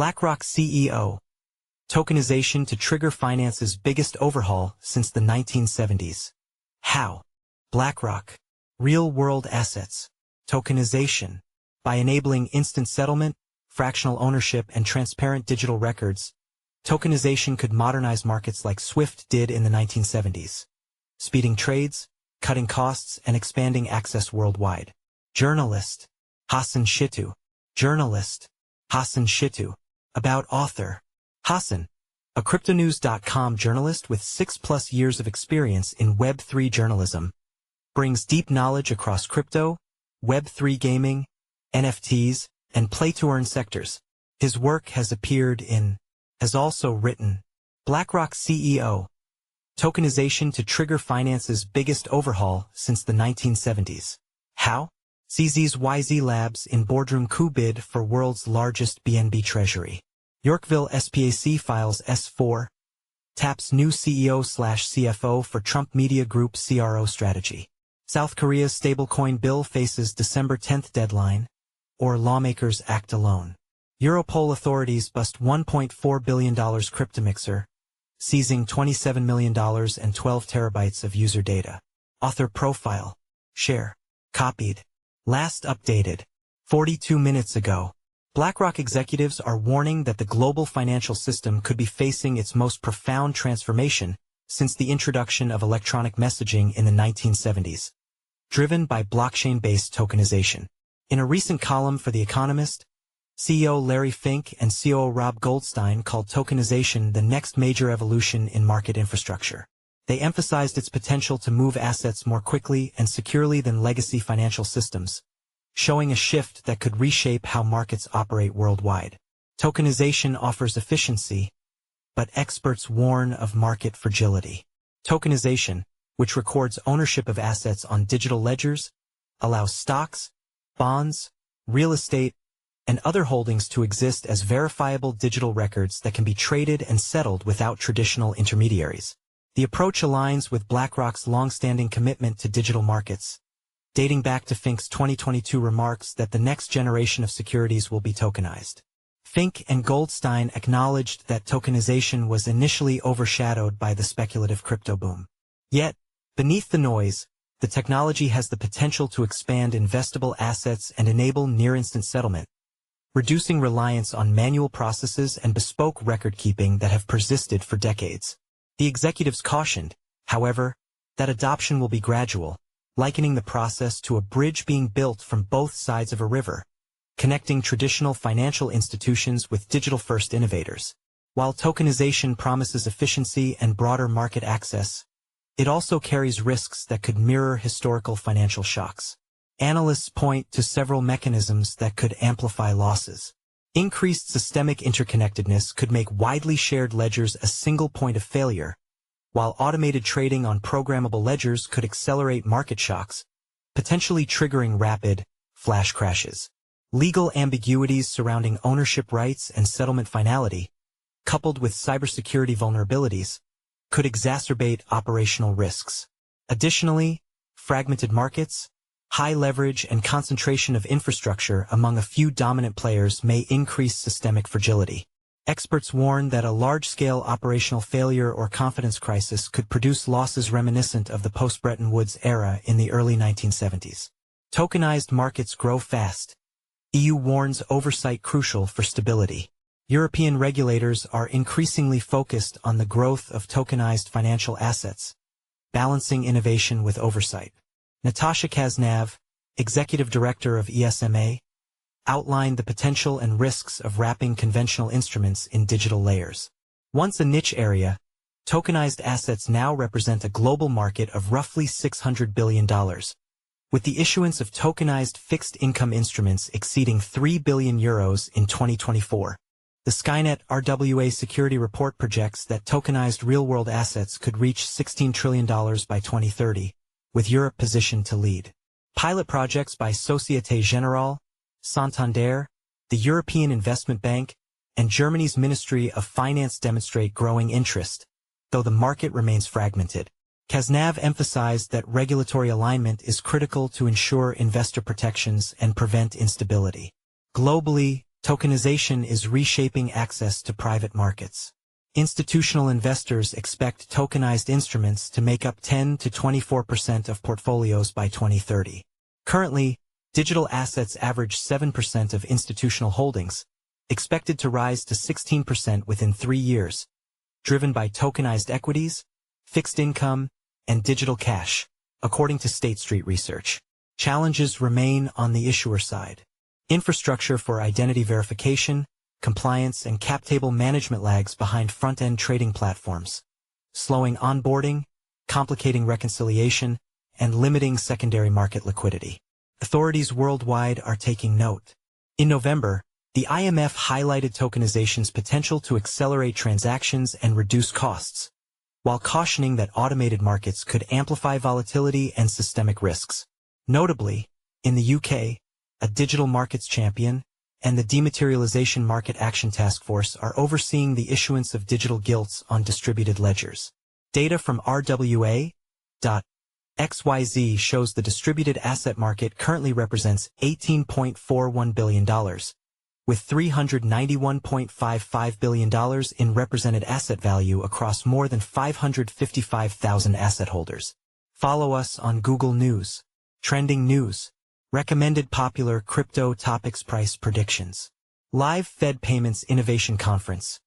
BlackRock CEO. Tokenization to trigger finance's biggest overhaul since the 1970s. How? BlackRock. Real-world assets. Tokenization. By enabling instant settlement, fractional ownership, and transparent digital records, tokenization could modernize markets like SWIFT did in the 1970s, speeding trades, cutting costs, and expanding access worldwide. Journalist. Hassan Shittu. Journalist. Hassan Shittu. About author. Hassan, a cryptonews.com journalist with 6+ years of experience in Web3 journalism, brings deep knowledge across crypto, Web3 gaming, NFTs, and play-to-earn sectors. His work has also written, BlackRock CEO. Tokenization to trigger finance's biggest overhaul since the 1970s. How? CZYZ Labs in Boardroom Coup bid for world's largest BNB Treasury. Yorkville SPAC files S4. Taps new CEO/CFO for Trump Media Group CRO strategy. South Korea's stablecoin bill faces December 10th deadline, or lawmakers act alone. Europol authorities bust $1.4 billion cryptomixer, seizing $27 million and 12 terabytes of user data. Author profile. Share. Copied. Last updated 42 minutes ago. BlackRock executives are warning that the global financial system could be facing its most profound transformation since the introduction of electronic messaging in the 1970s, driven by blockchain-based tokenization. In a recent column for The Economist, CEO Larry Fink and COO Rob Goldstein called tokenization the next major evolution in market infrastructure. They emphasized its potential to move assets more quickly and securely than legacy financial systems, showing a shift that could reshape how markets operate worldwide. Tokenization offers efficiency, but experts warn of market fragility. Tokenization, which records ownership of assets on digital ledgers, allows stocks, bonds, real estate, and other holdings to exist as verifiable digital records that can be traded and settled without traditional intermediaries. The approach aligns with BlackRock's long-standing commitment to digital markets, dating back to Fink's 2022 remarks that the next generation of securities will be tokenized. Fink and Goldstein acknowledged that tokenization was initially overshadowed by the speculative crypto boom. Yet, beneath the noise, the technology has the potential to expand investable assets and enable near-instant settlement, reducing reliance on manual processes and bespoke record-keeping that have persisted for decades. The executives cautioned, however, that adoption will be gradual, likening the process to a bridge being built from both sides of a river, connecting traditional financial institutions with digital-first innovators. While tokenization promises efficiency and broader market access, it also carries risks that could mirror historical financial shocks. Analysts point to several mechanisms that could amplify losses. Increased systemic interconnectedness could make widely shared ledgers a single point of failure, while automated trading on programmable ledgers could accelerate market shocks, potentially triggering rapid, flash crashes. Legal ambiguities surrounding ownership rights and settlement finality, coupled with cybersecurity vulnerabilities, could exacerbate operational risks. Additionally, fragmented markets, high leverage, and concentration of infrastructure among a few dominant players may increase systemic fragility. Experts warn that a large-scale operational failure or confidence crisis could produce losses reminiscent of the post-Bretton Woods era in the early 1970s. Tokenized markets grow fast. EU warns oversight crucial for stability. European regulators are increasingly focused on the growth of tokenized financial assets, balancing innovation with oversight. Natasha Kaznav, executive director of ESMA, outlined the potential and risks of wrapping conventional instruments in digital layers. Once a niche area, tokenized assets now represent a global market of roughly $600 billion, with the issuance of tokenized fixed-income instruments exceeding €3 billion in 2024. The Skynet RWA Security Report projects that tokenized real-world assets could reach $16 trillion by 2030, with Europe positioned to lead. Pilot projects by Société Générale, Santander, the European Investment Bank, and Germany's Ministry of Finance demonstrate growing interest, though the market remains fragmented. Kaznav emphasized that regulatory alignment is critical to ensure investor protections and prevent instability. Globally, Tokenization is reshaping access to private markets. Institutional investors expect tokenized instruments to make up 10 to 24% of portfolios by 2030. Currently, digital assets average 7% of institutional holdings, expected to rise to 16% within 3 years, driven by tokenized equities, fixed income, and digital cash, according to State Street Research. Challenges remain on the issuer side. Infrastructure for identity verification, compliance, and cap table management lags behind front-end trading platforms, slowing onboarding, complicating reconciliation, and limiting secondary market liquidity. Authorities worldwide are taking note. In November, the IMF highlighted tokenization's potential to accelerate transactions and reduce costs, while cautioning that automated markets could amplify volatility and systemic risks. Notably, in the UK, a digital markets champion and the Dematerialization Market Action Task Force are overseeing the issuance of digital gilts on distributed ledgers. Data from RWA.XYZ shows the distributed asset market currently represents $18.41 billion, with $391.55 billion in represented asset value across more than 555,000 asset holders. Follow us on Google News. Trending news. Recommended popular crypto topics. Price predictions. Live Fed Payments Innovation Conference.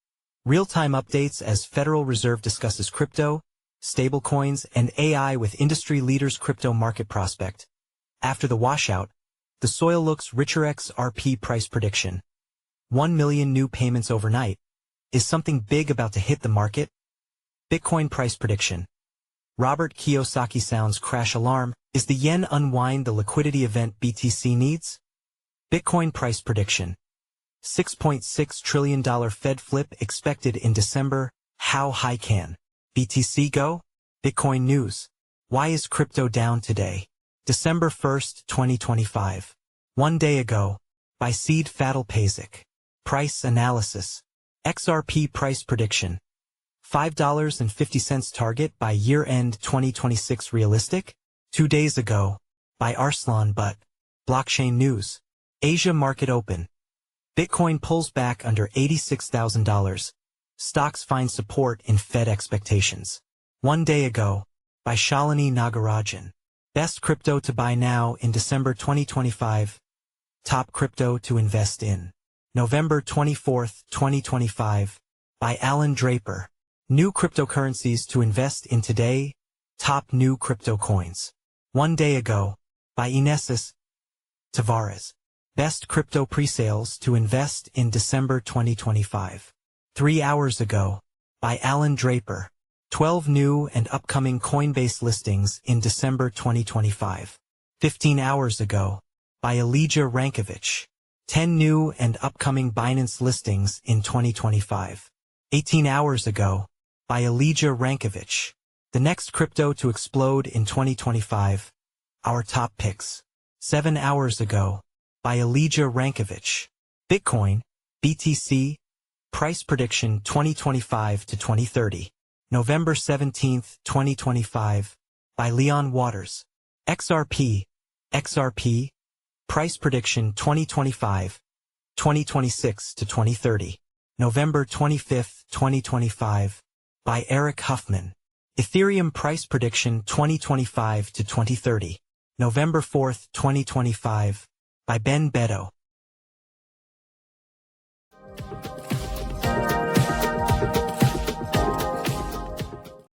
Real-time updates as Federal Reserve discusses crypto, stablecoins, and AI with industry leaders. Crypto market prospect. After the washout, the soil looks richer. XRP price prediction. 1 million new payments overnight. Is something big about to hit the market? Bitcoin price prediction. Robert Kiyosaki sounds crash alarm. Is the yen unwind the liquidity event BTC needs? Bitcoin price prediction. $6.6 trillion Fed flip expected in December. How high can BTC go? Bitcoin news. Why is crypto down today? December 1st, 2025. 1 day ago. By Seed Fadil Pazik. Price analysis. XRP price prediction. $5.50 target by year-end 2026 realistic? 2 days ago. By Arslan Butt. Blockchain news. Asia market open. Bitcoin pulls back under $86,000. Stocks find support in Fed expectations. 1 day ago. By Shalini Nagarajan. Best crypto to buy now in December 2025. Top crypto to invest in. November 24, 2025. By Alan Draper. New cryptocurrencies to invest in today. Top new crypto coins. 1 day ago. By Inesis Tavares. Best crypto presales to invest in December 2025. 3 hours ago. By Alan Draper. 12 new and upcoming Coinbase listings in December 2025. 15 hours ago. By Elijah Rankovich. 10 new and upcoming Binance listings in 2025. 18 hours ago. By Elijah Rankovich. The next crypto to explode in 2025. Our top picks. 7 hours ago. By Elijah Rankovich. Bitcoin, BTC, price prediction 2025 to 2030. November 17, 2025. By Leon Waters. XRP, price prediction 2025, 2026 to 2030. November 25, 2025. By Eric Huffman. Ethereum price prediction 2025 to 2030. November 4, 2025. By Ben Beto.